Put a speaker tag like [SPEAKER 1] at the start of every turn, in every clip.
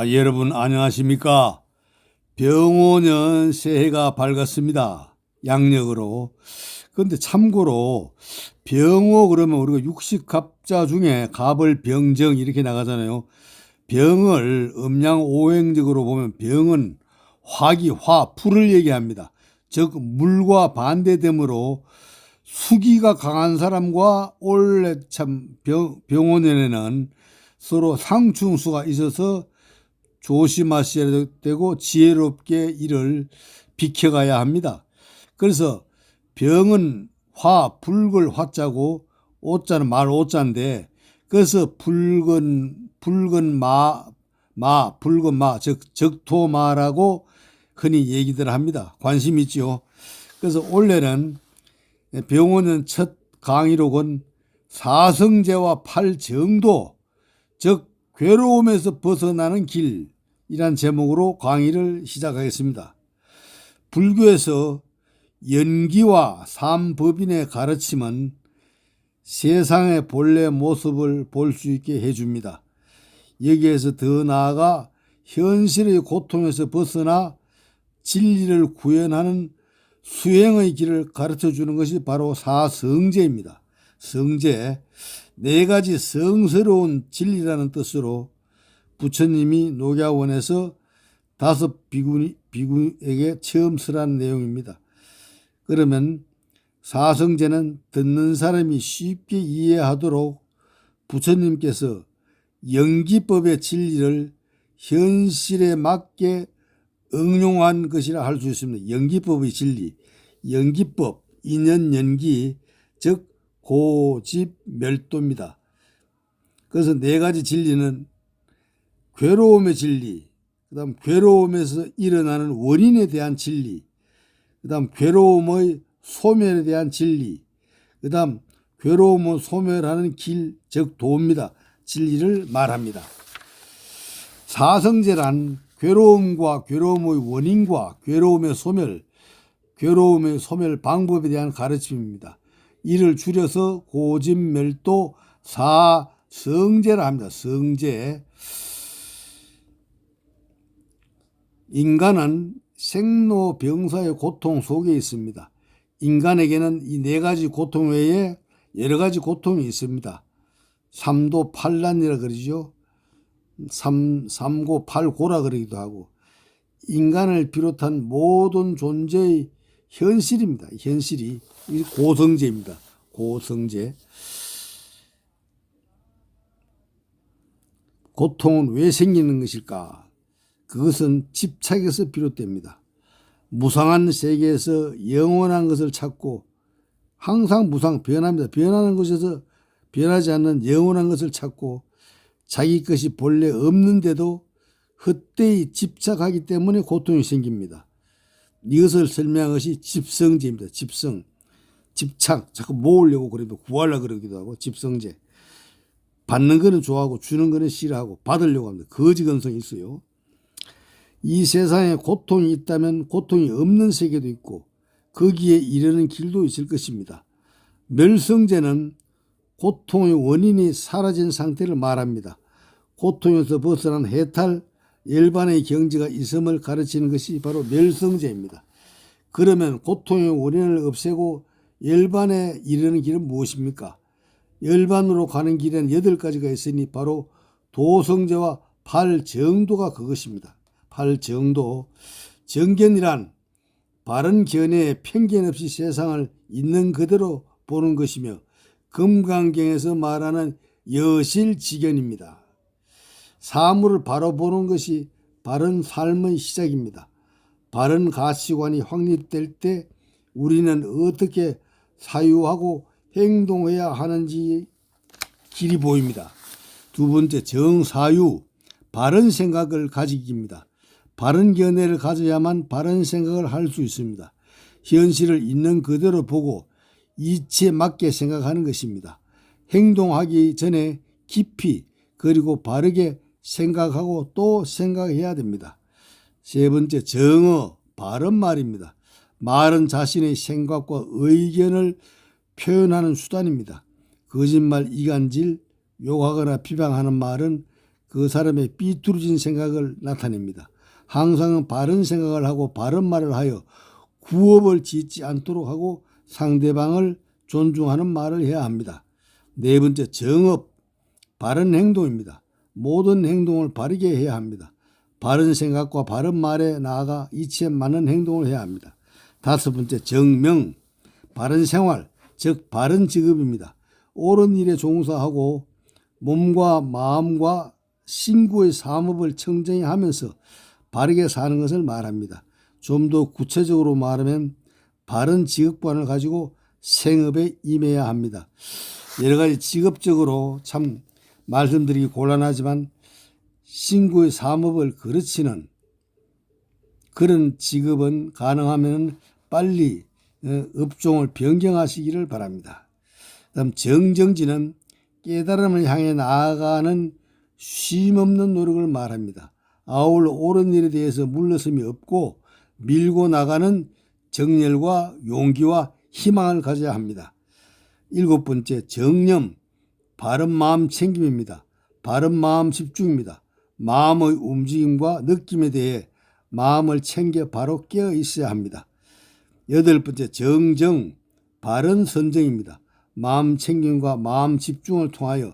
[SPEAKER 1] 여러분 안녕하십니까? 병오년 새해가 밝았습니다. 양력으로. 그런데 참고로 병오 그러면 우리가 육식갑자 중에 갑을 병정 이렇게 나가잖아요. 병을 음양오행적으로 보면 병은 화기, 풀을 얘기합니다. 즉 물과 반대되므로 수기가 강한 사람과 원래 참 병오년에는 서로 상충수가 있어서 조심하셔야 되고 지혜롭게 이를 비켜가야 합니다. 그래서 병은 붉을 화자고 오자는 말 오자인데 그래서 붉은 마, 즉 적토마라고 흔히 얘기들 합니다. 관심 있죠. 그래서 올해는 병오년 첫 강의록은 사성제와 팔정도, 즉 괴로움에서 벗어나는 길이란 제목으로 강의를 시작하겠습니다. 불교에서 연기와 삼법인의 가르침은 세상의 본래 모습을 볼 수 있게 해줍니다. 여기에서 더 나아가 현실의 고통에서 벗어나 진리를 구현하는 수행의 길을 가르쳐주는 것이 바로 사성제입니다. 성제, 네 가지 성스러운 진리라는 뜻으로 부처님이 녹야원에서 5 비구에게 처음 설한 내용입니다. 그러면 사성제는 듣는 사람이 쉽게 이해하도록 부처님께서 연기법의 진리를 현실에 맞게 응용한 것이라 할 수 있습니다. 연기법의 진리, 연기법, 인연연기, 즉 고집멸도입니다. 그래서 네 가지 진리는 괴로움의 진리, 그 다음 괴로움에서 일어나는 원인에 대한 진리, 그 다음 괴로움의 소멸에 대한 진리, 그 다음 괴로움을 소멸하는 길, 즉 도입니다. 진리를 말합니다. 사성제란 괴로움과 괴로움의 원인과 괴로움의 소멸 방법에 대한 가르침입니다. 이를 줄여서 고집멸도 사성제라 합니다. 성제. 인간은 생로병사의 고통 속에 있습니다. 인간에게는 이 네 가지 고통 외에 여러 가지 고통이 있습니다. 삼도팔난이라 그러죠. 삼고팔고라 그러기도 하고, 인간을 비롯한 모든 존재의 현실입니다. 현실이 고성제입니다. 고성제. 고통은 왜 생기는 것일까? 그것은 집착에서 비롯됩니다. 무상한 세계에서 영원한 것을 찾고, 항상 변합니다. 변하는 곳에서 변하지 않는 영원한 것을 찾고, 자기 것이 본래 없는데도 헛되이 집착하기 때문에 고통이 생깁니다. 이것을 설명한 것이 집성제입니다. 집착, 자꾸 모으려고 그래도 구하려고 그러기도 하고, 집성제. 받는 거는 좋아하고 주는 거는 싫어하고 받으려고 합니다. 거지건성이 있어요. 이 세상에 고통이 있다면 고통이 없는 세계도 있고 거기에 이르는 길도 있을 것입니다. 멸성제는 고통의 원인이 사라진 상태를 말합니다. 고통에서 벗어난 해탈, 열반의 경지가 있음을 가르치는 것이 바로 멸성제입니다. 그러면 고통의 원인을 없애고 열반에 이르는 길은 무엇입니까? 열반으로 가는 길에는 8가지가 있으니 바로 도성제와 팔정도가 그것입니다. 팔정도. 정견이란 바른 견해에 편견 없이 세상을 있는 그대로 보는 것이며 금강경에서 말하는 여실지견입니다. 사물을 바로 보는 것이 바른 삶의 시작입니다. 바른 가치관이 확립될 때 우리는 어떻게 사유하고 행동해야 하는지 길이 보입니다. 두 번째, 정사유, 바른 생각을 가지기입니다. 바른 견해를 가져야만 바른 생각을 할 수 있습니다. 현실을 있는 그대로 보고 이치에 맞게 생각하는 것입니다. 행동하기 전에 깊이 그리고 바르게 생각하고 또 생각해야 됩니다. 세 번째, 정어, 바른 말입니다. 말은 자신의 생각과 의견을 표현하는 수단입니다. 거짓말, 이간질, 욕하거나 비방하는 말은 그 사람의 삐뚤어진 생각을 나타냅니다. 항상 바른 생각을 하고 바른 말을 하여 구업을 짓지 않도록 하고 상대방을 존중하는 말을 해야 합니다. 네 번째, 정업, 바른 행동입니다. 모든 행동을 바르게 해야 합니다. 바른 생각과 바른 말에 나아가 이치에 맞는 행동을 해야 합니다. 다섯 번째, 정명, 바른 생활, 즉 바른 직업입니다. 옳은 일에 종사하고 몸과 마음과 신구의 사업을 청정히 하면서 바르게 사는 것을 말합니다. 좀 더 구체적으로 말하면 바른 직업관을 가지고 생업에 임해야 합니다. 여러 가지 직업적으로 참 말씀드리기 곤란하지만 신구의 사업을 그르치는 그런 직업은 가능하면 빨리 업종을 변경하시기를 바랍니다. 다음 정정지는 깨달음을 향해 나아가는 쉼없는 노력을 말합니다. 아울러 옳은 일에 대해서 물러섬이 없고 밀고 나가는 정열과 용기와 희망을 가져야 합니다. 일곱 번째, 정념, 바른 마음 챙김입니다. 바른 마음 집중입니다. 마음의 움직임과 느낌에 대해 마음을 챙겨 바로 깨어 있어야 합니다. 여덟 번째, 정정, 바른 선정입니다. 마음 챙김과 마음 집중을 통하여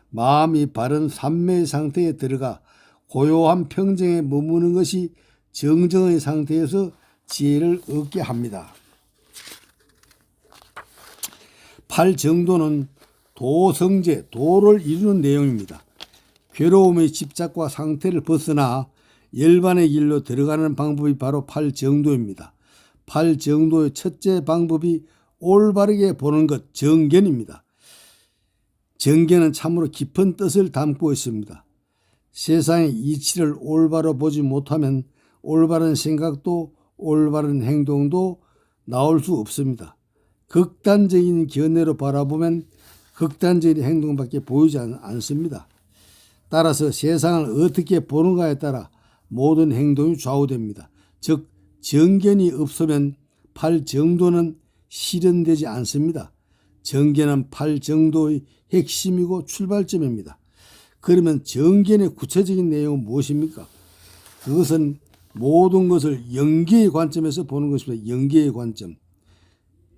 [SPEAKER 1] 마음이 바른 삼매의 상태에 들어가 고요한 평정에 머무는 것이 정정의 상태에서 지혜를 얻게 합니다. 팔정도는 도성제, 도를 이루는 내용입니다. 괴로움의 집착과 상태를 벗어나 열반의 길로 들어가는 방법이 바로 팔정도입니다. 팔정도의 첫째 방법이 올바르게 보는 것, 정견입니다. 정견은 참으로 깊은 뜻을 담고 있습니다. 세상의 이치를 올바로 보지 못하면 올바른 생각도 올바른 행동도 나올 수 없습니다. 극단적인 견해로 바라보면 극단적인 행동밖에 보이지 않습니다. 따라서 세상을 어떻게 보는가에 따라 모든 행동이 좌우됩니다. 즉 정견이 없으면 팔정도는 실현되지 않습니다. 정견은 팔정도의 핵심이고 출발점입니다. 그러면 정견의 구체적인 내용은 무엇입니까? 그것은 모든 것을 연계의 관점에서 보는 것입니다. 연계의 관점.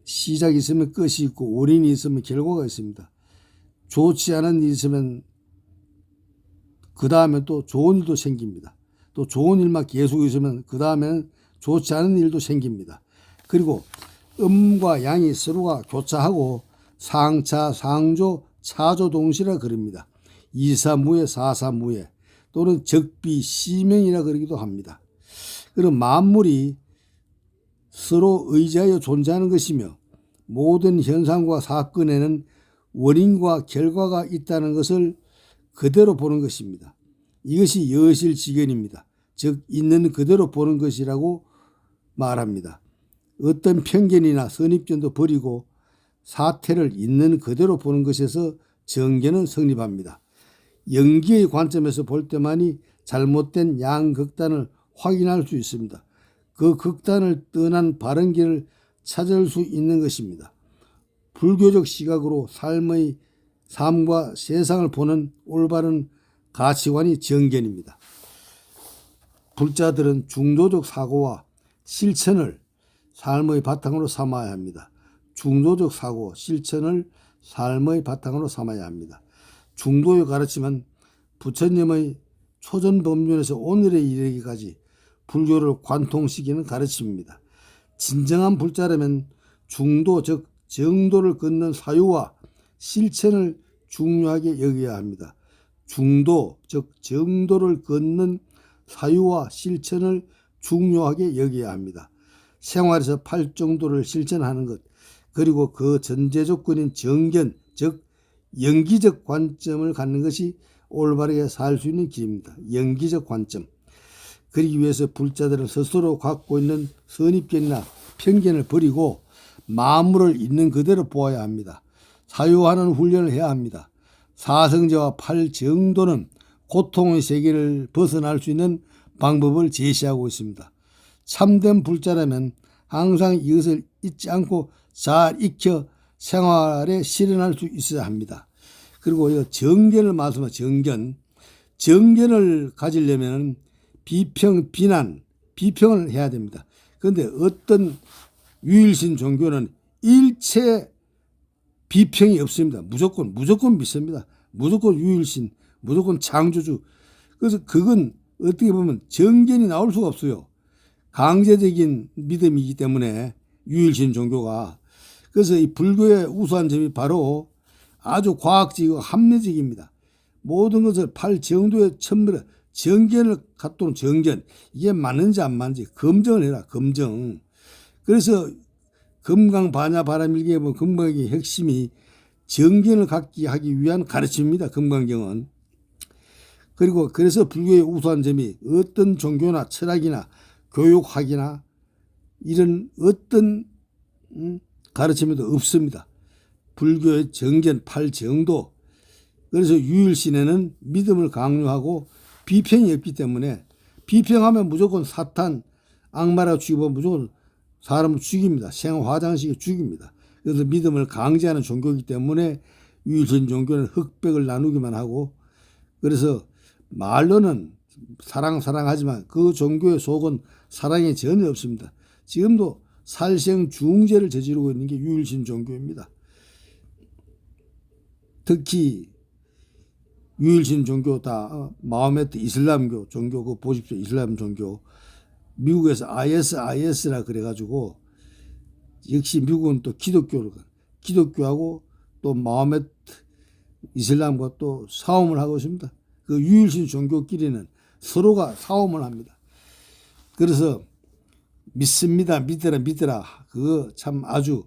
[SPEAKER 1] 시작이 있으면 끝이 있고 원인이 있으면 결과가 있습니다. 좋지 않은 일이 있으면 그 다음에 또 좋은 일도 생깁니다. 또 좋은 일만 계속 있으면 그 다음에는 좋지 않은 일도 생깁니다. 그리고 음과 양이 서로가 교차하고 상차, 상조, 차조 동시라 그럽니다. 이사무예, 사사무예 또는 적비, 시명이라 그러기도 합니다. 그럼 만물이 서로 의지하여 존재하는 것이며 모든 현상과 사건에는 원인과 결과가 있다는 것을 그대로 보는 것입니다. 이것이 여실직언입니다. 즉 있는 그대로 보는 것이라고 말합니다. 어떤 편견이나 선입견도 버리고 사태를 있는 그대로 보는 것에서 정견은 성립합니다. 연기의 관점에서 볼 때만이 잘못된 양극단을 확인할 수 있습니다. 그 극단을 떠난 바른 길을 찾을 수 있는 것입니다. 불교적 시각으로 삶과 세상을 보는 올바른 가치관이 정견입니다. 불자들은 중도적 사고와 실천을 삶의 바탕으로 삼아야 합니다. 중도적 사고, 실천을 삶의 바탕으로 삼아야 합니다. 중도의 가르침은 부처님의 초전법륜에서 오늘에 이르기까지 불교를 관통시키는 가르침입니다. 진정한 불자라면 중도, 즉 정도를 걷는 사유와 실천을 중요하게 여겨야 합니다. 중도, 즉 정도를 걷는 사유와 실천을 중요하게 여겨야 합니다. 생활에서 팔정도를 실천하는 것, 그리고 그 전제 조건인 정견, 즉 연기적 관점을 갖는 것이 올바르게 살 수 있는 길입니다. 연기적 관점. 그러기 위해서 불자들은 스스로 갖고 있는 선입견이나 편견을 버리고 만물을 있는 그대로 보아야 합니다. 사유하는 훈련을 해야 합니다. 사성제와 팔정도는 고통의 세계를 벗어날 수 있는 방법을 제시하고 있습니다. 참된 불자라면 항상 이것을 잊지 않고 잘 익혀 생활에 실현할 수 있어야 합니다. 그리고 정견을 말씀하면 정견을 가지려면 비평을 해야 됩니다. 그런데 어떤 유일신 종교는 일체 비평이 없습니다. 무조건 믿습니다. 무조건 유일신, 무조건 창조주. 그래서 그건 어떻게 보면 정견이 나올 수가 없어요. 강제적인 믿음이기 때문에 유일신 종교가. 그래서 이 불교의 우수한 점이 바로 아주 과학적이고 합리적입니다. 모든 것을 팔정도의 천밀 정견을 갖도록 정견, 이게 맞는지 안 맞는지 검증을 해라. 검증. 그래서 금강반야바라밀경에 보면 금강경의 핵심이 정견을 갖게 하기 위한 가르침입니다. 금강경은. 그리고 그래서 불교의 우수한 점이 어떤 종교나 철학이나 교육학이나 이런 어떤 가르침에도 없습니다. 불교의 정견, 팔정도. 그래서 유일신에는 믿음을 강요하고 비평이 없기 때문에, 비평하면 무조건 사탄, 악마라 죽이고 무조건 사람을 죽입니다. 생화장식에 죽입니다. 그래서 믿음을 강제하는 종교이기 때문에 유일신 종교는 흑백을 나누기만 하고, 그래서 말로는 사랑하지만 그 종교의 속은 사랑이 전혀 없습니다. 지금도 살생중죄를 저지르고 있는 게 유일신 종교입니다. 특히 유일신 종교 다 마호메트 이슬람교 종교, 그거 보십시오. 이슬람 종교. 미국에서 ISIS라 그래가지고, 역시 미국은 또 기독교하고 또 마호메트 이슬람과 또 싸움을 하고 있습니다. 그 유일신 종교끼리는 서로가 싸움을 합니다. 그래서 믿습니다. 믿으라. 그거 참 아주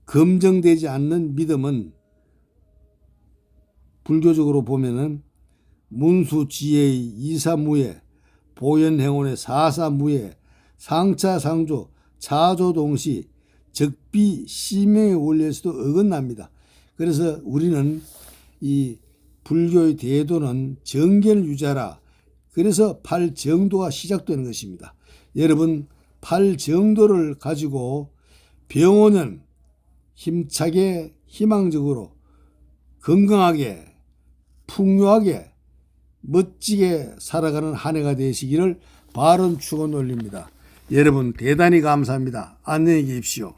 [SPEAKER 1] 검증되지 않는 믿음은 불교적으로 보면은 문수지혜의 이사무예, 보현행원의 사사무예, 상차상조, 차조동시, 적비, 시명의 원리에서도 어긋납니다. 그래서 우리는 이 불교의 대도는 정견을 유지하라. 그래서 팔정도가 시작되는 것입니다. 여러분, 팔정도를 가지고 병원은 힘차게, 희망적으로, 건강하게, 풍요하게, 멋지게 살아가는 한 해가 되시기를 바른 축원 올립니다. 여러분 대단히 감사합니다. 안녕히 계십시오.